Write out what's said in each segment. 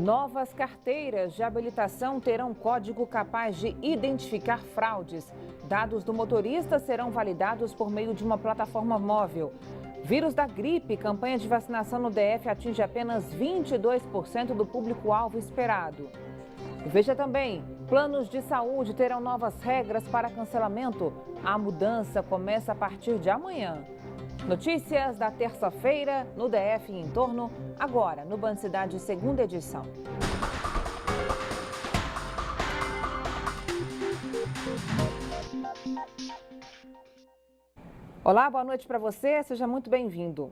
Novas carteiras de habilitação terão código capaz de identificar fraudes. Dados do motorista serão validados por meio de uma plataforma móvel. Vírus da gripe, campanha de vacinação no DF atinge apenas 22% do público-alvo esperado. Veja também, planos de saúde terão novas regras para cancelamento. A mudança começa a partir de amanhã. Notícias da terça-feira no DF e em torno, agora no Band Cidade, segunda edição. Olá, boa noite para você, seja muito bem-vindo.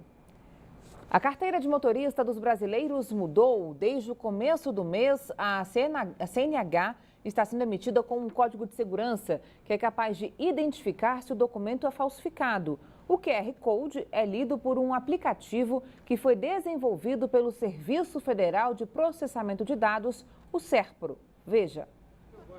A carteira de motorista dos brasileiros mudou. Desde o começo do mês, a CNH está sendo emitida com um código de segurança que é capaz de identificar se o documento é falsificado. O QR Code é lido por um aplicativo que foi desenvolvido pelo Serviço Federal de Processamento de Dados, o SERPRO. Veja.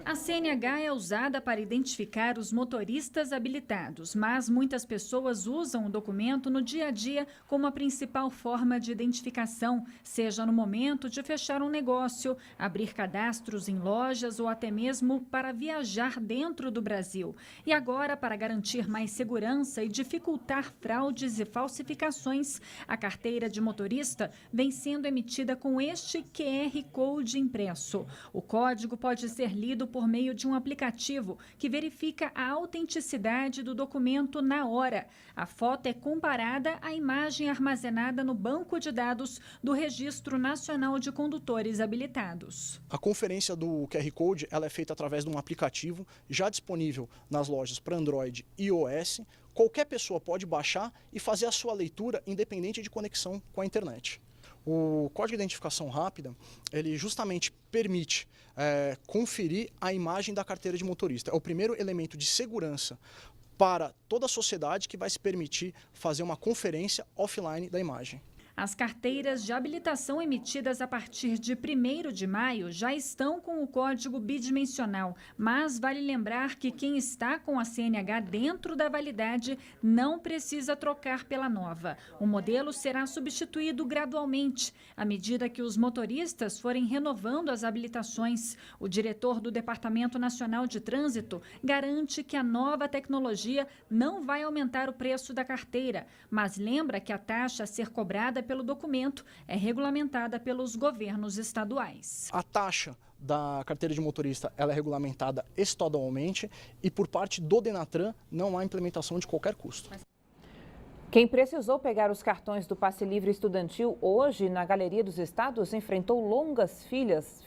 A CNH é usada para identificar os motoristas habilitados, mas muitas pessoas usam o documento no dia a dia como a principal forma de identificação, seja no momento de fechar um negócio, abrir cadastros em lojas ou até mesmo para viajar dentro do Brasil. E agora, para garantir mais segurança e dificultar fraudes e falsificações, a carteira de motorista vem sendo emitida com este QR Code impresso. O código pode ser lido por meio de um aplicativo que verifica a autenticidade do documento na hora. A foto é comparada à imagem armazenada no banco de dados do Registro Nacional de Condutores Habilitados. A conferência do QR Code ela é feita através de um aplicativo já disponível nas lojas para Android e iOS. Qualquer pessoa pode baixar e fazer a sua leitura independente de conexão com a internet. O código de identificação rápida, ele justamente permite conferir a imagem da carteira de motorista. É o primeiro elemento de segurança para toda a sociedade que vai se permitir fazer uma conferência offline da imagem. As carteiras de habilitação emitidas a partir de 1º de maio já estão com o código bidimensional, mas vale lembrar que quem está com a CNH dentro da validade não precisa trocar pela nova. O modelo será substituído gradualmente, à medida que os motoristas forem renovando as habilitações. O diretor do Departamento Nacional de Trânsito garante que a nova tecnologia não vai aumentar o preço da carteira, mas lembra que a taxa a ser cobrada pelo documento é regulamentada pelos governos estaduais. A taxa da carteira de motorista ela é regulamentada estadualmente e por parte do Denatran não há implementação de qualquer custo. Quem precisou pegar os cartões do Passe Livre estudantil hoje na Galeria dos Estados enfrentou longas filas.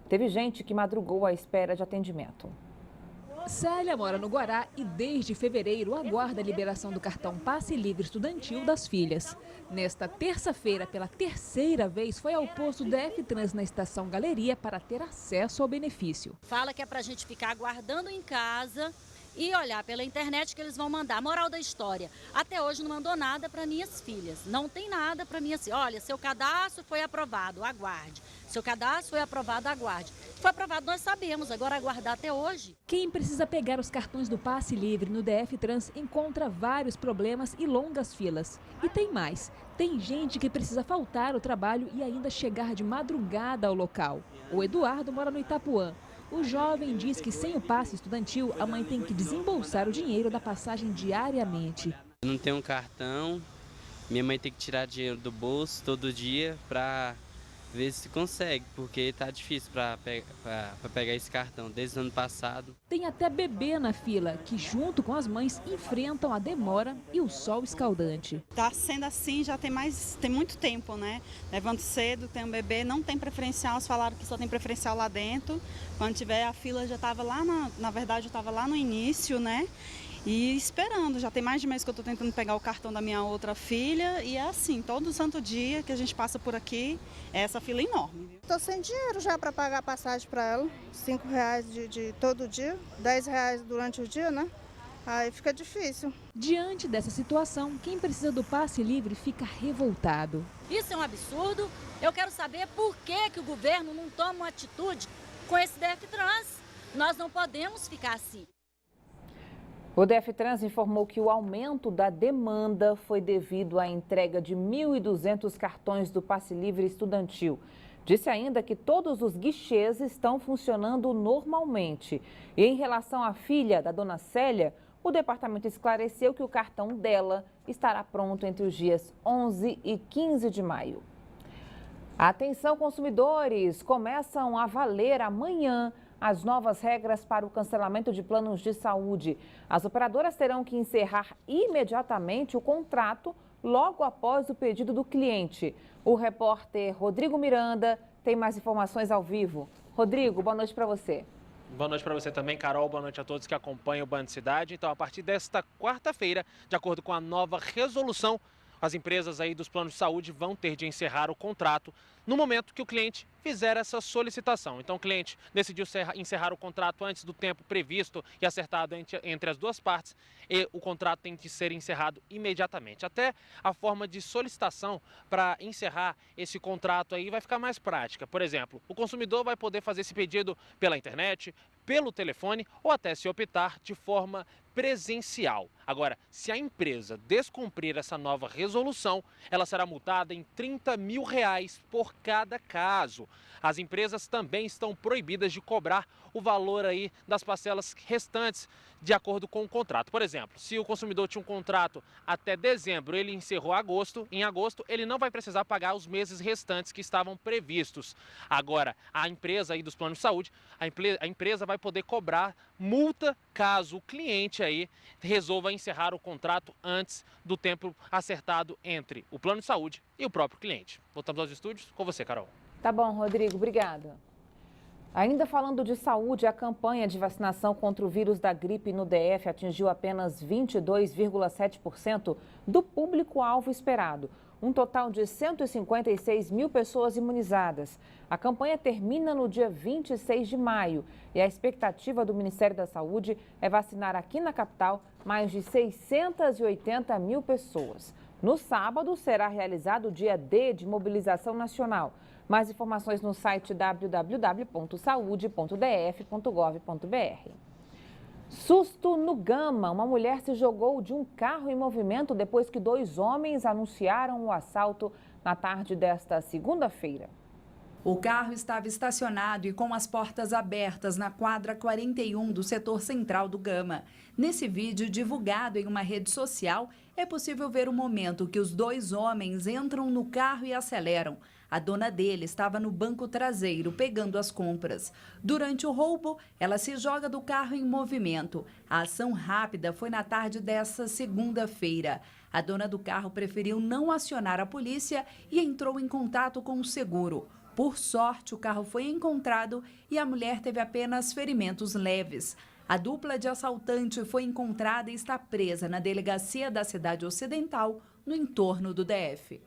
Teve gente que madrugou à espera de atendimento. Célia mora no Guará e desde fevereiro aguarda a liberação do cartão Passe Livre estudantil das filhas. Nesta terça-feira, pela terceira vez, foi ao posto DF Trans na estação Galeria para ter acesso ao benefício. Fala que é para a gente ficar aguardando em casa e olhar pela internet que eles vão mandar. Moral da história, até hoje não mandou nada para minhas filhas. Não tem nada para minhas filhas. Olha, seu cadastro foi aprovado, aguarde. Seu cadastro foi aprovado, aguarde. Foi aprovado, nós sabemos, agora aguardar até hoje. Quem precisa pegar os cartões do Passe Livre no DF Trans encontra vários problemas e longas filas. E tem mais, tem gente que precisa faltar ao trabalho e ainda chegar de madrugada ao local. O Eduardo mora no Itapuã. O jovem diz que sem o passe estudantil, a mãe tem que desembolsar o dinheiro da passagem diariamente. Eu não tenho um cartão, minha mãe tem que tirar dinheiro do bolso todo dia para ver se consegue, porque tá difícil para pegar esse cartão desde o ano passado. Tem até bebê na fila, que junto com as mães enfrentam a demora e o sol escaldante. Tá sendo assim já tem muito tempo, né? Levanto cedo, tem um bebê, não tem preferencial, eles falaram que só tem preferencial lá dentro. Quando tiver a fila já estava lá, na verdade eu estava lá no início, né? E esperando, já tem mais de mês que eu estou tentando pegar o cartão da minha outra filha e é assim, todo santo dia que a gente passa por aqui, é essa fila enorme. Estou sem dinheiro já para pagar a passagem para ela, R$5 de todo dia, R$10 durante o dia, né? Aí fica difícil. Diante dessa situação, quem precisa do Passe Livre fica revoltado. Isso é um absurdo, eu quero saber por que o governo não toma uma atitude com esse DF Trans. Nós não podemos ficar assim. O DF Trans informou que o aumento da demanda foi devido à entrega de 1.200 cartões do Passe Livre estudantil. Disse ainda que todos os guichês estão funcionando normalmente. E em relação à filha da dona Célia, o departamento esclareceu que o cartão dela estará pronto entre os dias 11 e 15 de maio. Atenção, consumidores! Começam a valer amanhã as novas regras para o cancelamento de planos de saúde. As operadoras terão que encerrar imediatamente o contrato logo após o pedido do cliente. O repórter Rodrigo Miranda tem mais informações ao vivo. Rodrigo, boa noite para você. Boa noite para você também, Carol. Boa noite a todos que acompanham o Band Cidade. Então, a partir desta quarta-feira, de acordo com a nova resolução, as empresas aí dos planos de saúde vão ter de encerrar o contrato no momento que o cliente fizer essa solicitação. Então, o cliente decidiu encerrar o contrato antes do tempo previsto e acertado entre as duas partes, e o contrato tem que ser encerrado imediatamente. Até a forma de solicitação para encerrar esse contrato aí vai ficar mais prática. Por exemplo, o consumidor vai poder fazer esse pedido pela internet, pelo telefone ou até, se optar, de forma presencial. Agora, se a empresa descumprir essa nova resolução, ela será multada em R$30 mil por cada caso. As empresas também estão proibidas de cobrar o valor aí das parcelas restantes de acordo com o contrato. Por exemplo, se o consumidor tinha um contrato até dezembro, ele encerrou em agosto, ele não vai precisar pagar os meses restantes que estavam previstos. Agora, a empresa aí dos planos de saúde, a empresa vai poder cobrar multa caso o cliente aí resolva encerrar o contrato antes do tempo acertado entre o plano de saúde e o próprio cliente. Voltamos aos estúdios com você, Carol. Tá bom, Rodrigo, obrigada. Ainda falando de saúde, a campanha de vacinação contra o vírus da gripe no DF atingiu apenas 22,7% do público-alvo esperado. Um total de 156 mil pessoas imunizadas. A campanha termina no dia 26 de maio e a expectativa do Ministério da Saúde é vacinar aqui na capital mais de 680 mil pessoas. No sábado, será realizado o dia D de mobilização nacional. Mais informações no site www.saude.df.gov.br. Susto no Gama. Uma mulher se jogou de um carro em movimento depois que 2 homens anunciaram o assalto na tarde desta segunda-feira. O carro estava estacionado e com as portas abertas na quadra 41 do setor central do Gama. Nesse vídeo, divulgado em uma rede social, é possível ver o momento que os 2 homens entram no carro e aceleram. A dona dele estava no banco traseiro, pegando as compras. Durante o roubo, ela se joga do carro em movimento. A ação rápida foi na tarde dessa segunda-feira. A dona do carro preferiu não acionar a polícia e entrou em contato com o seguro. Por sorte, o carro foi encontrado e a mulher teve apenas ferimentos leves. A dupla de assaltante foi encontrada e está presa na delegacia da Cidade Ocidental, no entorno do DF.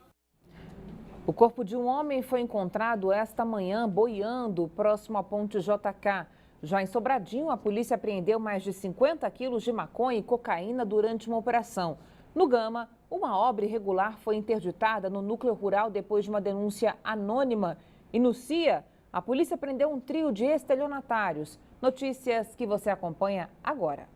O corpo de um homem foi encontrado esta manhã boiando próximo à ponte JK. Já em Sobradinho, a polícia apreendeu mais de 50 quilos de maconha e cocaína durante uma operação. No Gama, uma obra irregular foi interditada no núcleo rural depois de uma denúncia anônima. E no CIA, a polícia prendeu um trio de estelionatários. Notícias que você acompanha agora.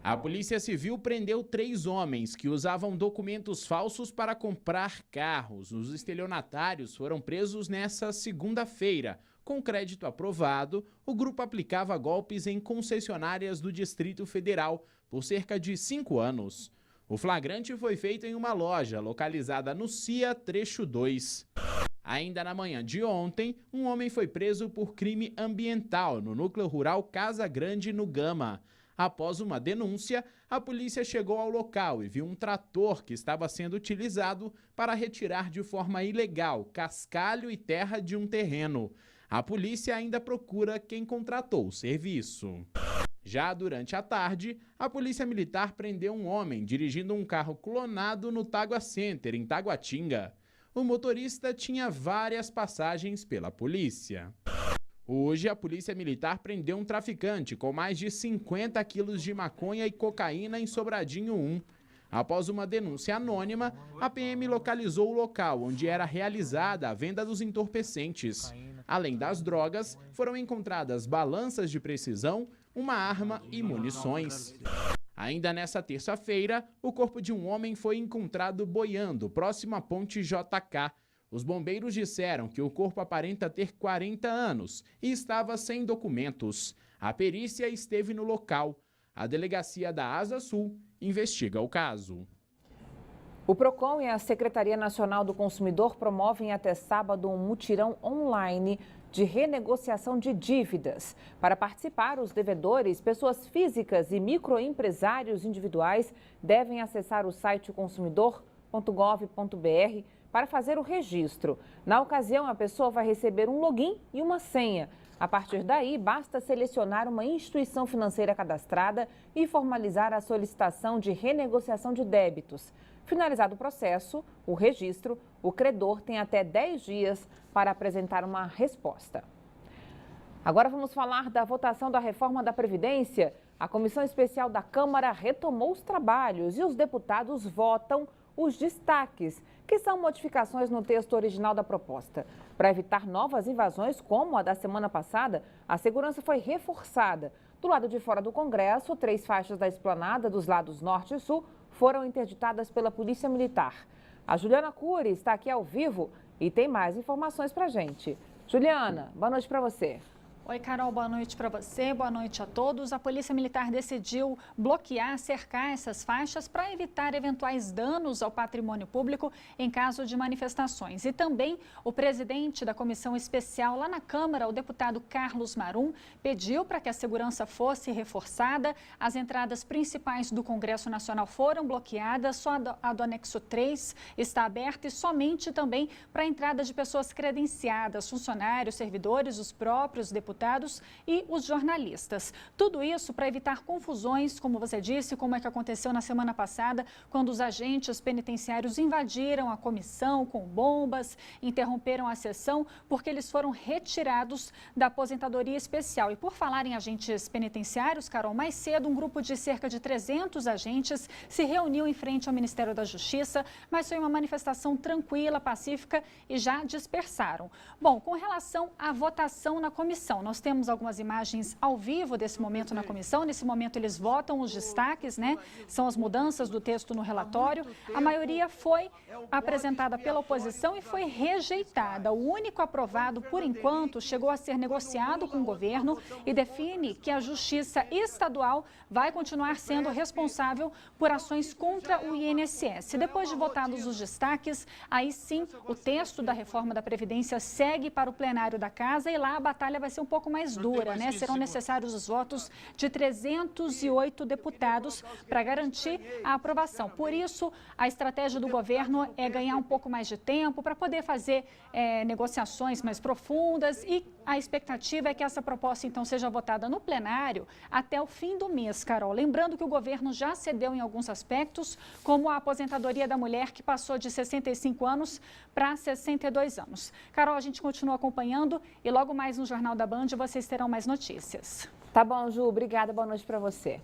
A Polícia Civil prendeu 3 homens que usavam documentos falsos para comprar carros. Os estelionatários foram presos nesta segunda-feira. Com crédito aprovado, o grupo aplicava golpes em concessionárias do Distrito Federal por cerca de 5 anos. O flagrante foi feito em uma loja localizada no CIA Trecho 2. Ainda na manhã de ontem, um homem foi preso por crime ambiental no núcleo rural Casa Grande, no Gama. Após uma denúncia, a polícia chegou ao local e viu um trator que estava sendo utilizado para retirar de forma ilegal cascalho e terra de um terreno. A polícia ainda procura quem contratou o serviço. Já durante a tarde, a Polícia Militar prendeu um homem dirigindo um carro clonado no Tagua Center, em Taguatinga. O motorista tinha várias passagens pela polícia. Hoje, a Polícia Militar prendeu um traficante com mais de 50 quilos de maconha e cocaína em Sobradinho 1. Após uma denúncia anônima, a PM localizou o local onde era realizada a venda dos entorpecentes. Além das drogas, foram encontradas balanças de precisão, uma arma e munições. Ainda nessa terça-feira, o corpo de um homem foi encontrado boiando próximo à ponte JK. Os bombeiros disseram que o corpo aparenta ter 40 anos e estava sem documentos. A perícia esteve no local. A delegacia da Asa Sul investiga o caso. O PROCON e a Secretaria Nacional do Consumidor promovem até sábado um mutirão online de renegociação de dívidas. Para participar, os devedores, pessoas físicas e microempresários individuais devem acessar o site consumidor.gov.br para fazer o registro. Na ocasião, a pessoa vai receber um login e uma senha. A partir daí, basta selecionar uma instituição financeira cadastrada e formalizar a solicitação de renegociação de débitos. Finalizado o processo, o registro, o credor tem até 10 dias para apresentar uma resposta. Agora vamos falar da votação da reforma da Previdência. A Comissão Especial da Câmara retomou os trabalhos e os deputados votam os destaques, que são modificações no texto original da proposta. Para evitar novas invasões, como a da semana passada, a segurança foi reforçada. Do lado de fora do Congresso, 3 faixas da esplanada dos lados norte e sul foram interditadas pela Polícia Militar. A Juliana Cury está aqui ao vivo e tem mais informações para a gente. Juliana, boa noite para você. Oi, Carol, boa noite para você, boa noite a todos. A Polícia Militar decidiu bloquear, cercar essas faixas para evitar eventuais danos ao patrimônio público em caso de manifestações. E também o presidente da Comissão Especial lá na Câmara, o deputado Carlos Marum, pediu para que a segurança fosse reforçada. As entradas principais do Congresso Nacional foram bloqueadas, só a do anexo 3 está aberta e somente também para a entrada de pessoas credenciadas, funcionários, servidores, os próprios deputados e os jornalistas. Tudo isso para evitar confusões, como você disse, como é que aconteceu na semana passada, quando os agentes penitenciários invadiram a comissão com bombas, interromperam a sessão, porque eles foram retirados da aposentadoria especial. E por falar em agentes penitenciários, Carol, mais cedo um grupo de cerca de 300 agentes se reuniu em frente ao Ministério da Justiça, mas foi uma manifestação tranquila, pacífica e já dispersaram. Bom, com relação à votação na comissão, nós temos algumas imagens ao vivo desse momento na comissão. Nesse momento eles votam os destaques, né? São as mudanças do texto no relatório. A maioria foi apresentada pela oposição e foi rejeitada. O único aprovado, por enquanto, chegou a ser negociado com o governo e define que a Justiça Estadual vai continuar sendo responsável por ações contra o INSS. Depois de votados os destaques, aí sim o texto da reforma da Previdência segue para o plenário da Casa e lá a batalha vai ser um pouco mais dura, né? Serão necessários os votos de 308 deputados para garantir a aprovação. Por isso, a estratégia do governo é ganhar um pouco mais de tempo para poder fazer negociações mais profundas e a expectativa é que essa proposta, então, seja votada no plenário até o fim do mês, Carol. Lembrando que o governo já cedeu em alguns aspectos, como a aposentadoria da mulher, que passou de 65 anos para 62 anos. Carol, a gente continua acompanhando e logo mais no Jornal da Band vocês terão mais notícias. Tá bom, Ju. Obrigada. Boa noite para você.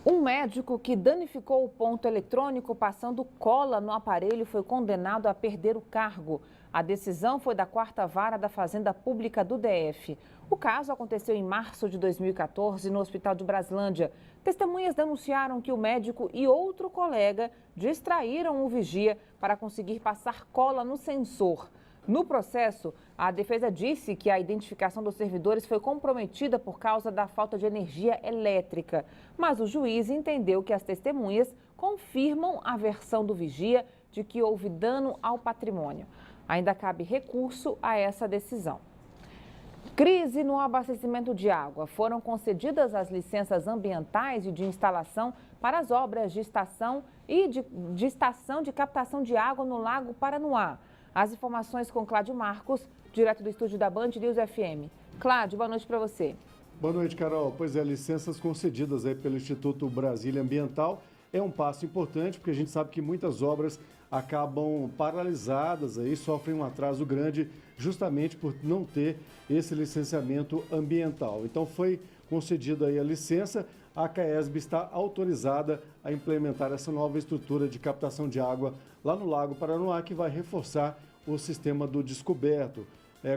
Um médico que danificou o ponto eletrônico passando cola no aparelho foi condenado a perder o cargo. A decisão foi da 4ª Vara da Fazenda Pública do DF. O caso aconteceu em março de 2014 no Hospital de Braslândia. Testemunhas denunciaram que o médico e outro colega distraíram o vigia para conseguir passar cola no sensor. No processo, a defesa disse que a identificação dos servidores foi comprometida por causa da falta de energia elétrica. Mas o juiz entendeu que as testemunhas confirmam a versão do vigia de que houve dano ao patrimônio. Ainda cabe recurso a essa decisão. Crise no abastecimento de água. Foram concedidas as licenças ambientais e de instalação para as obras de estação e de estação de captação de água no Lago Paranoá. As informações com Cláudio Marcos, direto do estúdio da Band News FM. Cláudio, boa noite para você. Boa noite, Carol. Pois é, licenças concedidas aí pelo Instituto Brasília Ambiental é um passo importante, porque a gente sabe que muitas obras acabam paralisadas, aí sofrem um atraso grande justamente por não ter esse licenciamento ambiental. Então foi concedida aí a licença, a CAESB está autorizada a implementar essa nova estrutura de captação de água lá no Lago Paranoá, que vai reforçar o sistema do descoberto.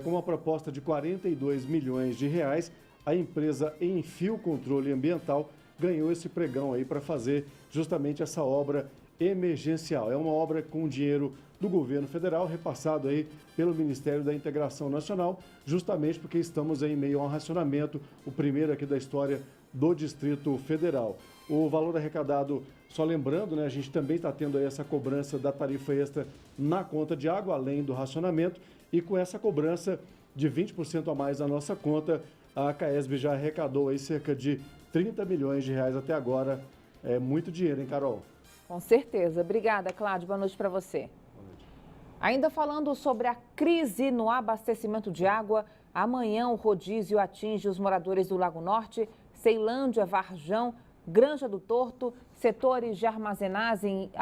Com uma proposta de 42 milhões de reais, a empresa Enfio Controle Ambiental ganhou esse pregão aí para fazer justamente essa obra emergencial. É uma obra com dinheiro do governo federal, repassado aí pelo Ministério da Integração Nacional, justamente porque estamos aí em meio a um racionamento, o primeiro aqui da história do Distrito Federal. O valor arrecadado, só lembrando, né, a gente também está tendo aí essa cobrança da tarifa extra na conta de água, além do racionamento, e com essa cobrança de 20% a mais na nossa conta, a CAESB já arrecadou aí cerca de 30 milhões de reais até agora. É muito dinheiro, hein, Carol? Com certeza. Obrigada, Cláudio. Boa noite para você. Ainda falando sobre a crise no abastecimento de água, amanhã o rodízio atinge os moradores do Lago Norte, Ceilândia, Varjão, Granja do Torto, setores de armazenagem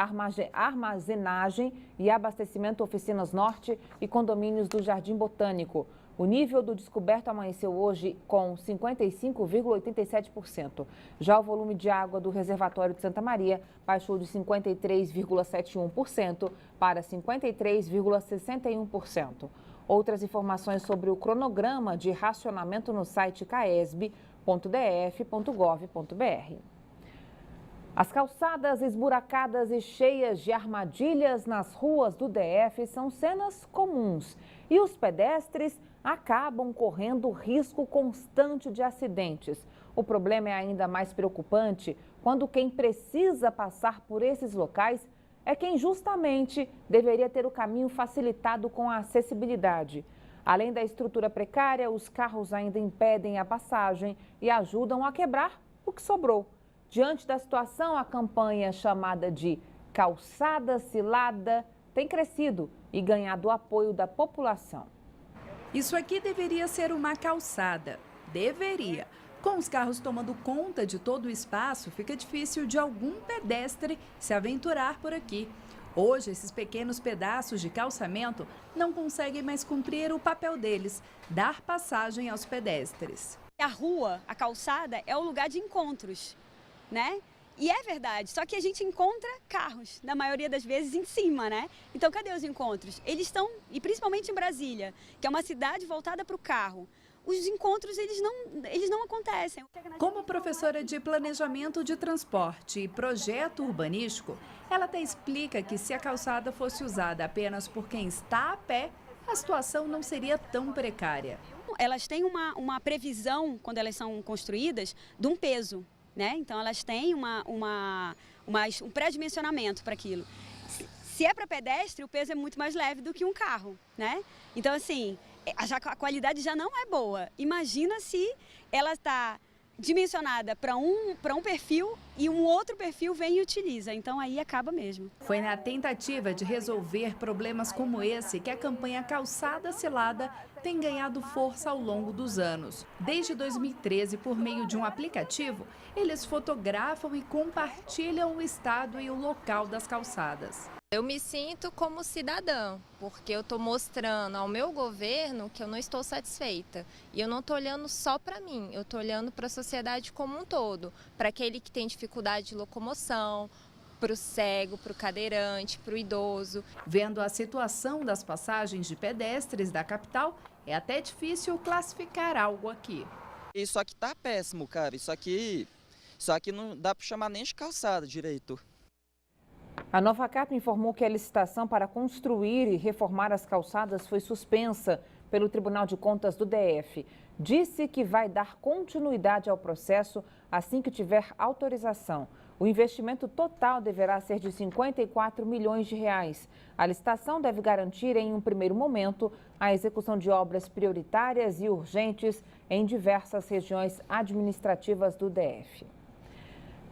e abastecimento Oficinas Norte e condomínios do Jardim Botânico. O nível do descoberto amanheceu hoje com 55,87%. Já o volume de água do reservatório de Santa Maria baixou de 53,71% para 53,61%. Outras informações sobre o cronograma de racionamento no site caesb.df.gov.br. As calçadas esburacadas e cheias de armadilhas nas ruas do DF são cenas comuns e os pedestres acabam correndo risco constante de acidentes. O problema é ainda mais preocupante quando quem precisa passar por esses locais é quem justamente deveria ter o caminho facilitado com a acessibilidade. Além da estrutura precária, os carros ainda impedem a passagem e ajudam a quebrar o que sobrou. Diante da situação, a campanha chamada de Calçada Cilada tem crescido e ganhado o apoio da população. Isso aqui deveria ser uma calçada. Deveria. Com os carros tomando conta de todo o espaço, fica difícil de algum pedestre se aventurar por aqui. Hoje, esses pequenos pedaços de calçamento não conseguem mais cumprir o papel deles, dar passagem aos pedestres. A rua, a calçada, é o lugar de encontros, né? E é verdade, só que a gente encontra carros, na maioria das vezes, em cima, né? Então, cadê os encontros? Eles estão, e principalmente em Brasília, que é uma cidade voltada para o carro. Os encontros, eles não acontecem. Como professora de Planejamento de Transporte e Projeto Urbanístico, ela até explica que se a calçada fosse usada apenas por quem está a pé, a situação não seria tão precária. Elas têm uma previsão, quando elas são construídas, de um peso, né? Então, elas têm um pré-dimensionamento para aquilo. Se é para pedestre, o peso é muito mais leve do que um carro, né? Então, assim, a qualidade já não é boa. Imagina se ela está dimensionada para um perfil e um outro perfil vem e utiliza. Então, aí acaba mesmo. Foi na tentativa de resolver problemas como esse que a campanha Calçada Cilada tem ganhado força ao longo dos anos. Desde 2013, por meio de um aplicativo, eles fotografam e compartilham o estado e o local das calçadas. Eu me sinto como cidadã, porque eu estou mostrando ao meu governo que eu não estou satisfeita. E eu não estou olhando só para mim, eu estou olhando para a sociedade como um todo, para aquele que tem dificuldade de locomoção, para o cego, para o cadeirante, para o idoso. Vendo a situação das passagens de pedestres da capital, é até difícil classificar algo aqui. Isso aqui tá péssimo, cara. Isso aqui não dá para chamar nem de calçada direito. A Novacap informou que a licitação para construir e reformar as calçadas foi suspensa pelo Tribunal de Contas do DF. Disse que vai dar continuidade ao processo assim que tiver autorização. O investimento total deverá ser de 54 milhões de reais. A licitação deve garantir, em um primeiro momento, a execução de obras prioritárias e urgentes em diversas regiões administrativas do DF.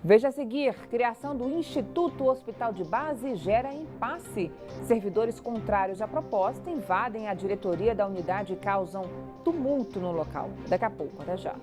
Veja a seguir, criação do Instituto Hospital de Base gera impasse. Servidores contrários à proposta invadem a diretoria da unidade e causam tumulto no local. Daqui a pouco, até já.